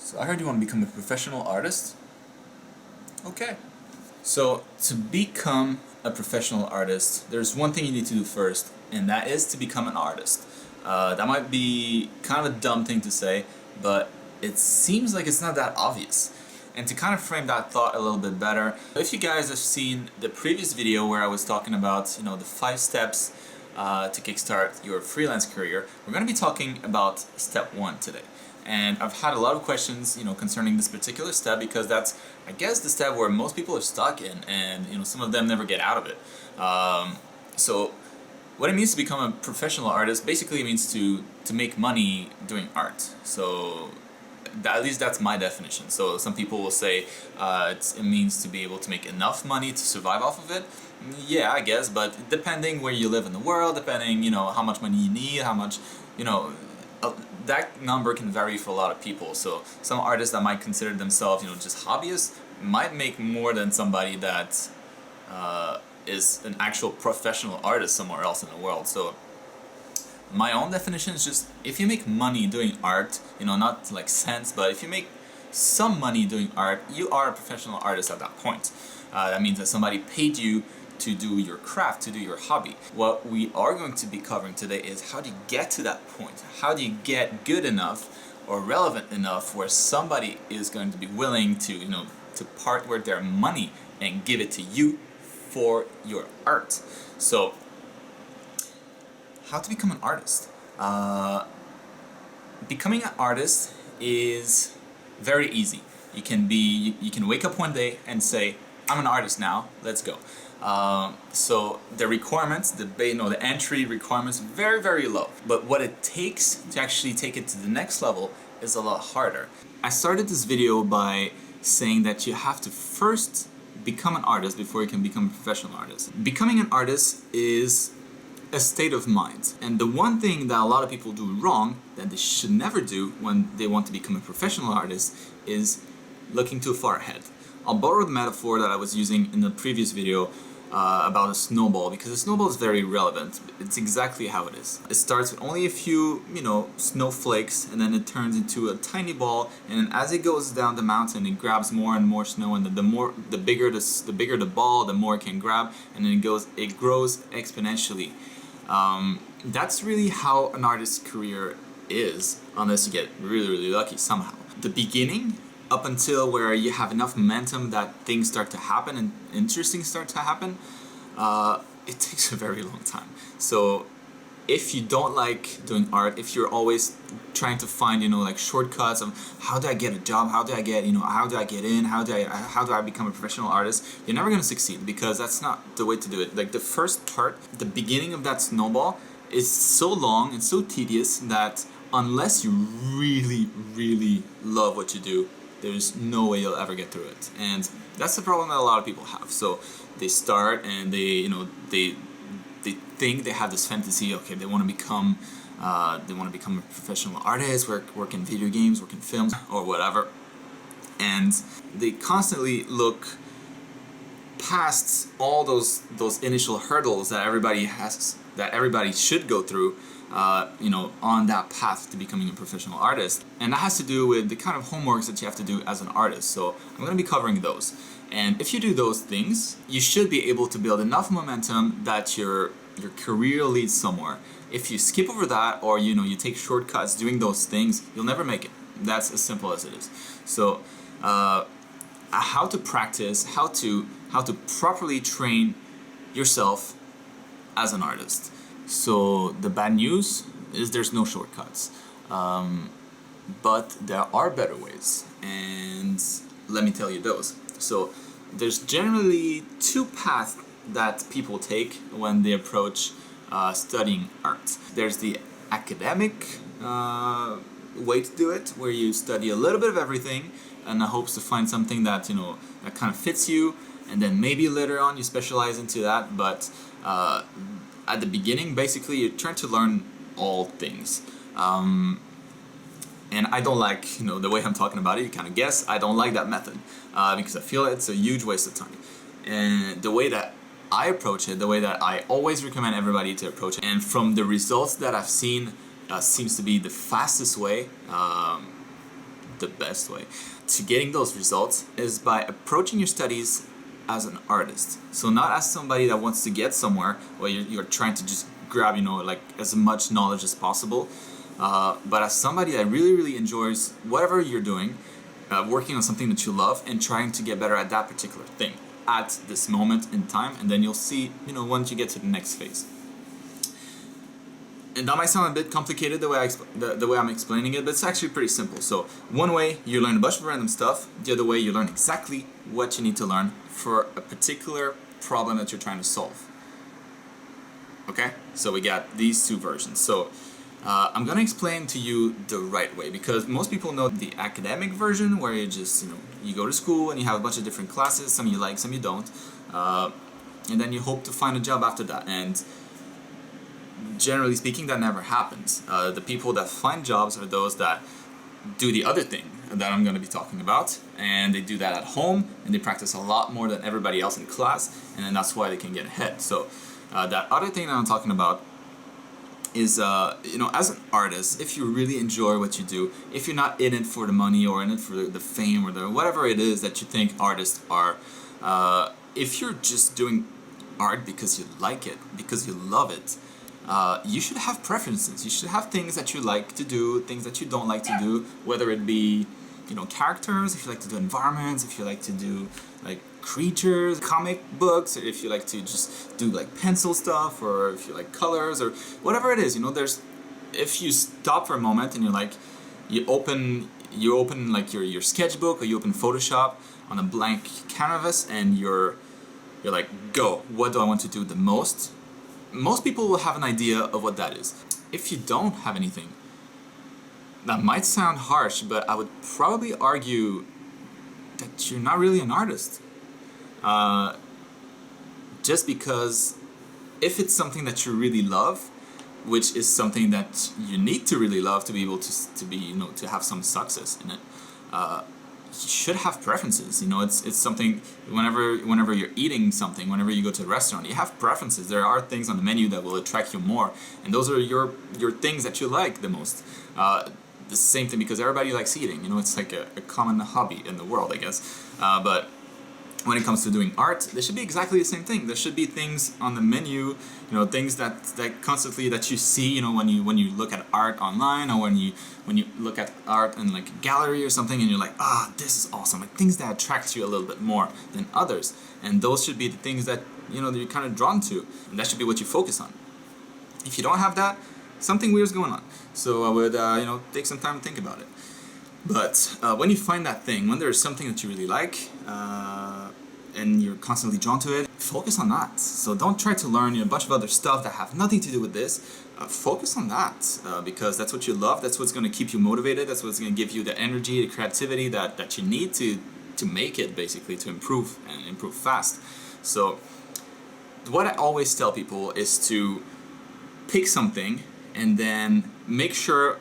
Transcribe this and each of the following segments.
So I heard you want to become a professional artist? Okay. So to become a professional artist, there's one thing you need to do first, and that is to become an artist. That might be kind of a dumb thing to say, but it seems like it's not that obvious. And to kind of frame that thought a little bit better, if you guys have seen the previous video where I was talking about, the 5 steps to kickstart your freelance career, we're going to be talking about step 1 today. And I've had a lot of questions, concerning this particular step because that's, I guess, the step where most people are stuck in, and some of them never get out of it. So what it means to become a professional artist basically means to make money doing art. So at least that's my definition. So some people will say it means to be able to make enough money to survive off of it. Yeah, I guess, but depending where you live in the world, depending, how much money you need, how much, that number can vary for a lot of people. So some artists that might consider themselves, just hobbyists might make more than somebody that is an actual professional artist somewhere else in the world. So my own definition is just, if you make money doing art, not like cents, but if you make some money doing art, you are a professional artist at that point. That means that somebody paid you to do your craft, to do your hobby. What we are going to be covering today is how do you get to that point? How do you get good enough or relevant enough where somebody is going to be willing to, to part with their money and give it to you for your art? So, how to become an artist? Becoming an artist is very easy. You can wake up one day and say, I'm an artist now, let's go. So the requirements, the entry requirements, very, very low. But what it takes to actually take it to the next level is a lot harder. I started this video by saying that you have to first become an artist before you can become a professional artist. Becoming an artist is a state of mind. And the one thing that a lot of people do wrong, that they should never do when they want to become a professional artist, is looking too far ahead. I'll borrow the metaphor that I was using in the previous video about a snowball, because a snowball is very relevant. It's exactly how it is. It starts with only a few, snowflakes, and then it turns into a tiny ball, and as it goes down the mountain, it grabs more and more snow, and the bigger the ball, the more it can grab, and then it grows exponentially. That's really how an artist's career is, unless you get really, really lucky somehow. The beginning, up until where you have enough momentum that things start to happen and interesting start to happen, it takes a very long time. So if you don't like doing art, if you're always trying to find, like shortcuts of how do I get a job, how do I get, how do I get in, how do I become a professional artist, you're never going to succeed, because that's not the way to do it. Like the first part, the beginning of that snowball is so long and so tedious that unless you really, really love what you do, there's no way you'll ever get through it. And that's the problem that a lot of people have. So they start and they think they have this fantasy, okay, they want to become a professional artist, work in video games, work in films, or whatever. And they constantly look past all those initial hurdles that everybody should go through, on that path to becoming a professional artist. And that has to do with the kind of homeworks that you have to do as an artist. So I'm going to be covering those. And if you do those things, you should be able to build enough momentum that your career leads somewhere. If you skip over that, or you take shortcuts doing those things, you'll never make it. That's as simple as it is. So how to practice, how to properly train yourself as an artist. So the bad news is there's no shortcuts, but there are better ways, and let me tell you those. So there's generally 2 paths that people take when they approach studying art. There's the academic way to do it, where you study a little bit of everything in the hopes to find something that that kind of fits you, and then maybe later on you specialize into that. But at the beginning, basically, you're trying to learn all things. And I don't like, the way I'm talking about it, you kind of guess, I don't like that method, because I feel it's a huge waste of time. And the way that I approach it, the way that I always recommend everybody to approach it, and from the results that I've seen, seems to be the fastest way, the best way to getting those results is by approaching your studies as an artist. So not as somebody that wants to get somewhere where you're trying to just grab, like as much knowledge as possible, but as somebody that really enjoys whatever you're doing, working on something that you love and trying to get better at that particular thing at this moment in time, and then you'll see, once you get to the next phase. And that might sound a bit complicated the way I'm explaining it, but it's actually pretty simple. So one way you learn a bunch of random stuff, the other way you learn exactly what you need to learn for a particular problem that you're trying to solve. Okay? So we got these two versions. So I'm going to explain to you the right way, because most people know the academic version where you just, you go to school and you have a bunch of different classes, some you like, some you don't, and then you hope to find a job after that. And generally speaking, that never happens. The people that find jobs are those that do the other thing that I'm going to be talking about, and they do that at home, and they practice a lot more than everybody else in class, and then that's why they can get ahead. So that other thing that I'm talking about is, as an artist, if you really enjoy what you do, if you're not in it for the money or in it for the fame or the whatever it is that you think artists are, if you're just doing art because you like it, because you love it, you should have preferences. You should have things that you like to do, things that you don't like to do, whether it be, characters, if you like to do environments, if you like to do like creatures, comic books, or if you like to just do like pencil stuff, or if you like colors, or whatever it is, if you stop for a moment and you're like, you open like your sketchbook, or you open Photoshop on a blank canvas, and you're like, go, what do I want to do the most? Most people will have an idea of what that is. If you don't have anything, that might sound harsh, but I would probably argue that you're not really an artist. Just because if it's something that you really love, which is something that you need to really love to be able to be, to have some success in it, you should have preferences. It's something, whenever you're eating something, whenever you go to a restaurant, you have preferences. There are things on the menu that will attract you more, and those are your things that you like the most. The same thing, because everybody likes eating. It's like a common hobby in the world, I guess. But when it comes to doing art, there should be exactly the same thing. There should be things on the menu, things that constantly that you see, when you look at art online, or when you look at art in like a gallery or something, and you're like, this is awesome. Like things that attract you a little bit more than others, and those should be the things that that you're kind of drawn to, and that should be what you focus on. If you don't have that, something weird's going on. So I would take some time to think about it. But when you find that thing, when there's something that you really like, and you're constantly drawn to it, focus on that. So don't try to learn a bunch of other stuff that have nothing to do with this. Focus on that, because that's what you love, that's what's going to keep you motivated, that's what's going to give you the energy, the creativity that you need to make it, basically, to improve, and improve fast. So what I always tell people is to pick something, and then make sure,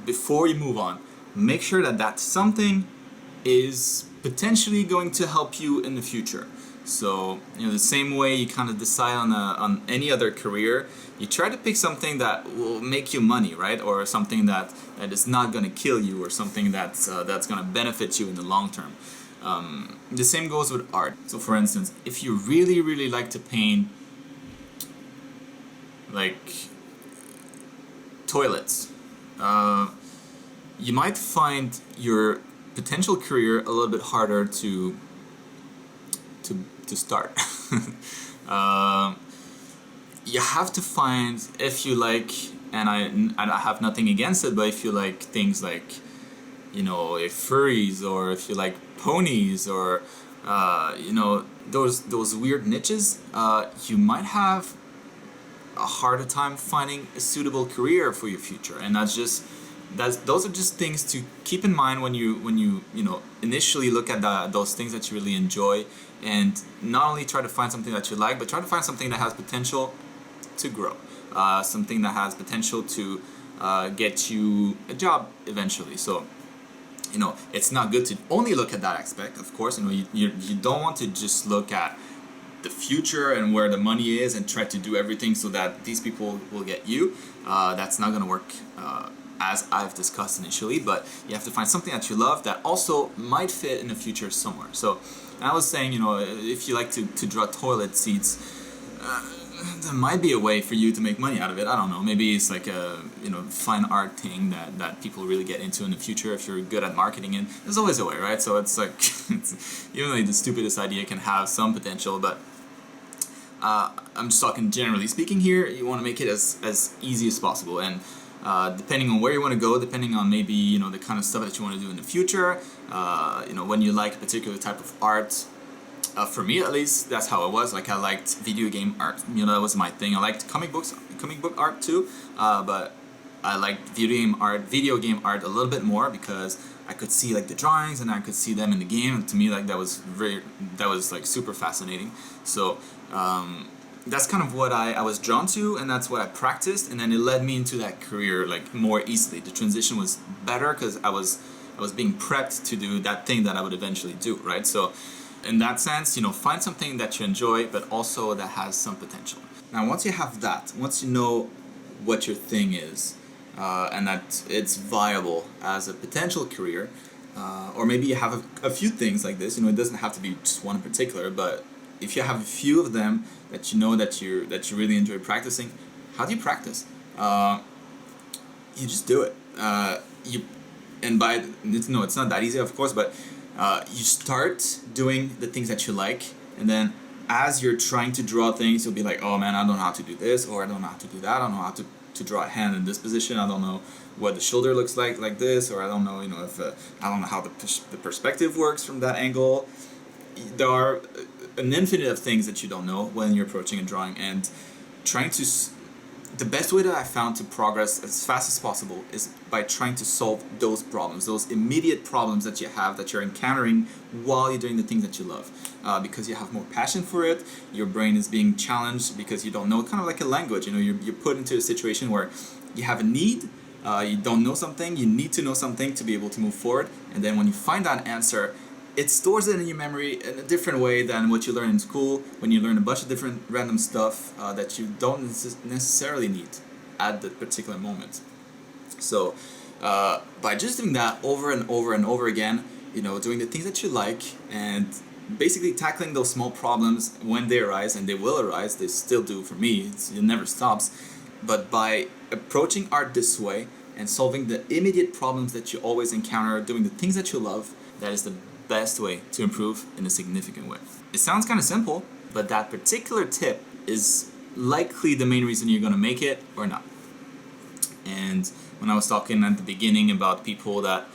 before you move on, make sure that something is potentially going to help you in the future. So, the same way you kind of decide on any other career, you try to pick something that will make you money, right? Or something that is not going to kill you, or something that's going to benefit you in the long term. The same goes with art. So for instance, if you really like to paint like toilets, you might find your potential career a little bit harder to start. You have to find, if you like, and I have nothing against it, but if you like things like, furries, or if you like ponies, or those weird niches, you might have a harder time finding a suitable career for your future. And those are just things to keep in mind when you initially look at those things that you really enjoy, and not only try to find something that you like, but try to find something that has potential to grow, something that has potential to get you a job eventually. So it's not good to only look at that aspect, of course. You don't want to just look at the future and where the money is and try to do everything so that these people will get you. That's not going to work as I've discussed initially, but you have to find something that you love that also might fit in the future somewhere. So I was saying, if you like to draw toilet seats, there might be a way for you to make money out of it. I don't know. Maybe it's like a fine art thing that people really get into in the future if you're good at marketing it. There's always a way, right? So it's like even like the stupidest idea can have some potential, but I'm just talking generally speaking here. You want to make it as easy as possible, and depending on where you want to go, depending on maybe the kind of stuff that you want to do in the future, when you like a particular type of art. For me, at least, that's how it was. Like, I liked video game art. That was my thing. I liked comic book art too, but I liked video game art a little bit more because I could see like the drawings and I could see them in the game. And to me, like that was like super fascinating. So that's kind of what I was drawn to, and that's what I practiced, and then it led me into that career like more easily. The transition was better because I was being prepped to do that thing that I would eventually do, right? So in that sense, find something that you enjoy, but also that has some potential. Now, once you have that, once you know what your thing is, and that it's viable as a potential career, or maybe you have a few things like this. It doesn't have to be just one in particular, but if you have a few of them that that you really enjoy practicing, how do you practice? You just do it. It's not that easy, of course, but you start doing the things that you like, and then as you're trying to draw things, you'll be like, oh man, I don't know how to do this, or I don't know how to do that, I don't know how to draw a hand in this position, I don't know what the shoulder looks like this, or I don't know, if I don't know how the perspective works from that angle. There are an infinite of things that you don't know when you're approaching a drawing, and the best way that I found to progress as fast as possible is by trying to solve those problems, those immediate problems that you have, that you're encountering while you're doing the things that you love. Because you have more passion for it, your brain is being challenged because you don't know, kind of like a language. You're put into a situation where you have a need, you don't know something, you need to know something to be able to move forward, and then when you find that answer, it stores it in your memory in a different way than what you learn in school, when you learn a bunch of different random stuff that you don't necessarily need at that particular moment. So by just doing that over and over and over again, doing the things that you like, and basically tackling those small problems when they arise, and they will arise, they still do for me, it never stops, but by approaching art this way and solving the immediate problems that you always encounter, doing the things that you love, that is the best way to improve in a significant way. It sounds kind of simple, but that particular tip is likely the main reason you're going to make it or not. And when I was talking at the beginning about people that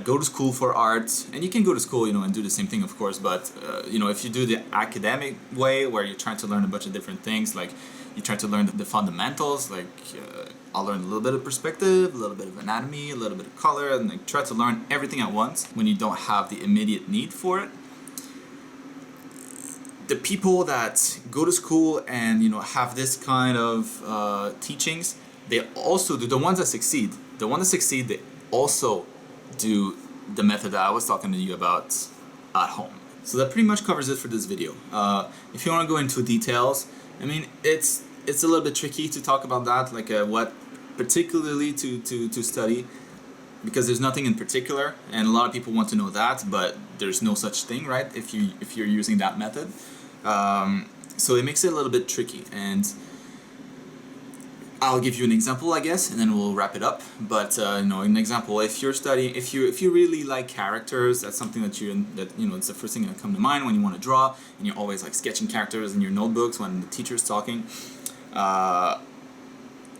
go to school for art, and you can go to school, and do the same thing, of course, but if you do the academic way, where you're trying to learn a bunch of different things, like you try to learn the fundamentals, like I'll learn a little bit of perspective, a little bit of anatomy, a little bit of color, and like try to learn everything at once when you don't have the immediate need for it. The people that go to school and have this kind of teachings, they also do, the ones that succeed, they also do the method that I was talking to you about at home. So that pretty much covers it for this video. If you want to go into details, it's a little bit tricky to talk about that, like what particularly to study, because there's nothing in particular, and a lot of people want to know that, but there's no such thing, right, if you're using that method. So it makes it a little bit tricky, and I'll give you an example, I guess, and then we'll wrap it up. But an example, if you're studying, if you really like characters, that's something that it's the first thing that come to mind when you want to draw, and you're always like sketching characters in your notebooks when the teacher's talking.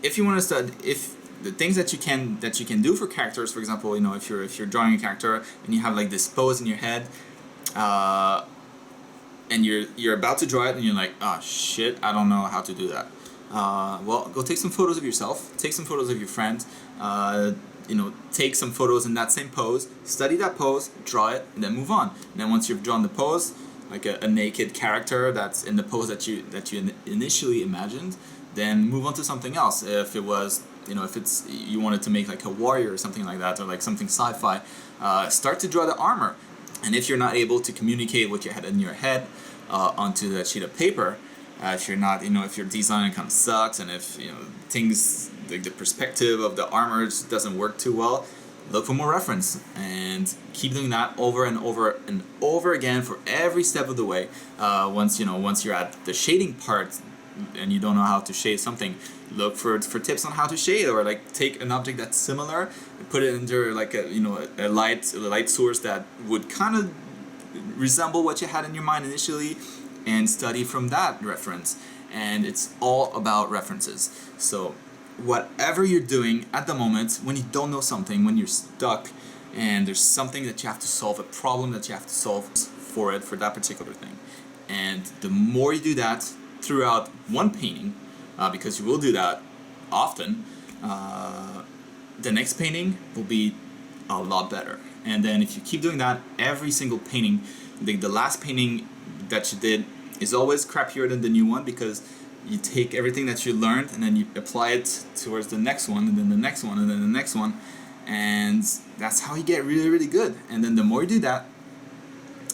If you want to study, if the things that you can do for characters, for example, if you're drawing a character and you have like this pose in your head, and you're about to draw it, and you're like, oh shit, I don't know how to do that. Well, go take some photos of yourself, take some photos of your friends, take some photos in that same pose, study that pose, draw it, and then move on. And then once you've drawn the pose, like a naked character that's in the pose that you initially imagined, then move on to something else. If it was, if you wanted to make like a warrior or something like that, or like something sci-fi, start to draw the armor. And if you're not able to communicate what you had in your head onto that sheet of paper, if you're not, if your design kind of sucks, and if things the perspective of the armor just doesn't work too well, look for more reference and keep doing that over and over and over again for every step of the way. Once you're at the shading part and you don't know how to shade something, look for tips on how to shade, or like take an object that's similar and put it under like a light source that would kind of resemble what you had in your mind initially, and study from that reference. And it's all about references. So whatever you're doing at the moment, when you don't know something, when you're stuck and there's something that you have to solve, a problem that you have to solve for that particular thing, and the more you do that throughout one painting, because you will do that often, the next painting will be a lot better. And then if you keep doing that every single painting, the last painting that you did is always crappier than the new one, because you take everything that you learned and then you apply it towards the next one, and then the next one, and then the next one, and that's how you get really, really good. And then the more you do that,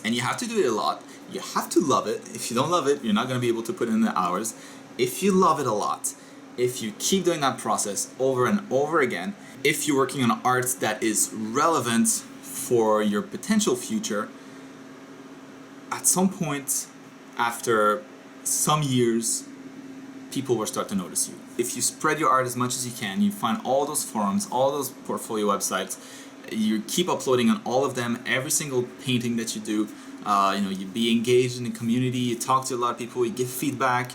and you have to do it a lot, you have to love it. If you don't love it, you're not going to be able to put in the hours. If you love it a lot, if you keep doing that process over and over again, if you're working on art that is relevant for your potential future, at some point after some years, people will start to notice you. If you spread your art as much as you can, you find all those forums, all those portfolio websites, you keep uploading on all of them, every single painting that you do, you be engaged in the community, you talk to a lot of people, you give feedback,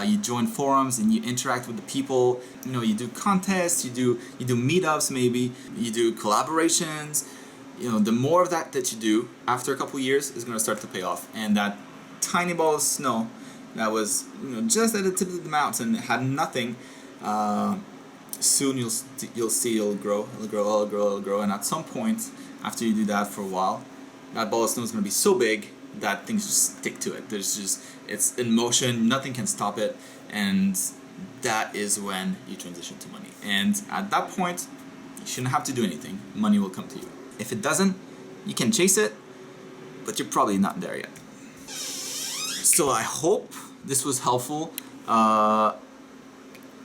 you join forums and you interact with the people, you do contests, you do meetups, maybe you do collaborations. The more of that you do after a couple years is going to start to pay off. And that tiny ball of snow that was just at the tip of the mountain, had nothing, soon you'll see it'll grow, and at some point after you do that for a while, that ball of snow is going to be so big that things just stick to it. It's in motion, nothing can stop it, and that is when you transition to money. And at that point, you shouldn't have to do anything. Money will come to you. If it doesn't, you can chase it, but you're probably not there yet. So I hope this was helpful.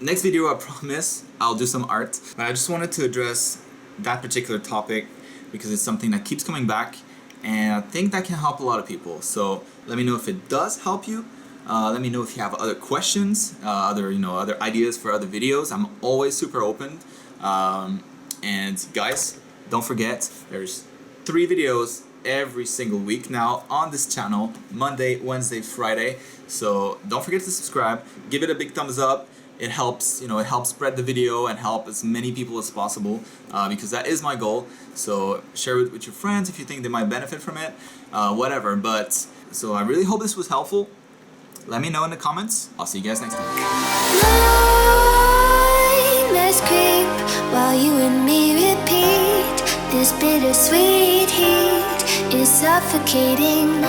Next video, I promise, I'll do some art. But I just wanted to address that particular topic because it's something that keeps coming back, and I think that can help a lot of people. So let me know if it does help you. Let me know if you have other questions, other ideas for other videos. I'm always super open. And guys, don't forget, there's 3 videos every single week now on this channel, Monday, Wednesday, Friday. So don't forget to subscribe, give it a big thumbs up. It helps, it helps spread the video and help as many people as possible, because that is my goal. So share it with your friends if you think they might benefit from it, whatever. But so I really hope this was helpful. Let me know in the comments. I'll see you guys next time. Let's creep while you and me repeat. This bittersweet heat is suffocating.